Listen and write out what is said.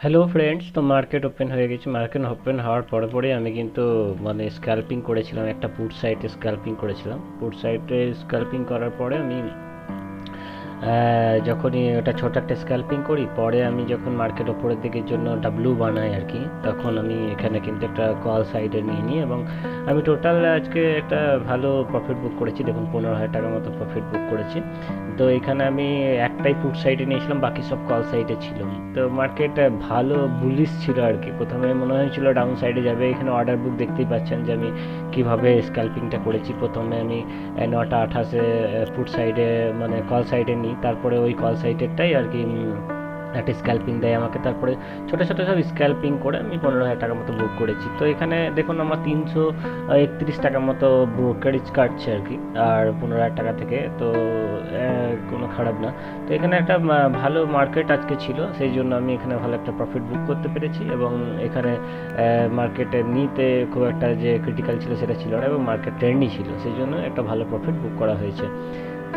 Hello friends, তো market open হয়ে গেছে। মার্কেট ওপেন হওয়ার পরে পরে আমি কিন্তু স্ক্যাল্পিং করেছিলাম, একটা পুট সাইটে স্ক্যাল্পিং করেছিলাম। পুট সাইটে স্ক্যাল্পিং করার পরে আমি যখনই ওটা ছোট একটা স্ক্যাল্পিং করি, পরে আমি যখন মার্কেট ওপরের দিকের জন্য ডাব্লু বানাই আর কি, তখন আমি এখানে কিন্তু একটা কল সাইডে নিয়ে নিই এবং আমি টোটাল আজকে একটা ভালো প্রফিট বুক করেছি। দেখুন, 15,000 টাকার মতো প্রফিট বুক করেছি। তো এখানে আমি একটাই পুট সাইডে নিয়েছিলাম, বাকি সব কল সাইডে ছিল। তো মার্কেট ভালো বুলিশ ছিল আর কি। প্রথমে মনে হয়েছিল ডাউন সাইডে যাবে। এখানে অর্ডার বুক দেখতেই পাচ্ছেন যে আমি কিভাবে স্ক্যাল্পিংটা করেছি। প্রথমে আমি 9টা 28-এ ফুট সাইডে কল সাইডে নিই, তারপরে ওই কল সাইডেরটাই আর কি একটা স্ক্যাল্পিং দেয় আমাকে। তারপরে ছোটো ছোটো সব স্ক্যাল্পিং করে আমি 15,000 টাকার মতো বুক করেছি। তো এখানে দেখুন আমার 331 টাকার মতো ব্রোকারেজ কাটছে আর কি, আর 15,000 টাকা থেকে। তো কোনো খারাপ না। তো এখানে একটা ভালো মার্কেট আজকে ছিল, সেই জন্য আমি এখানে ভালো একটা প্রফিট বুক করতে পেরেছি। এবং এখানে মার্কেটে নিতে খুব একটা যে ক্রিটিক্যাল ছিল সেটা ছিল না, এবং মার্কেট ট্রেন্ডই ছিল, সেই জন্য একটা ভালো প্রফিট বুক করা হয়েছে।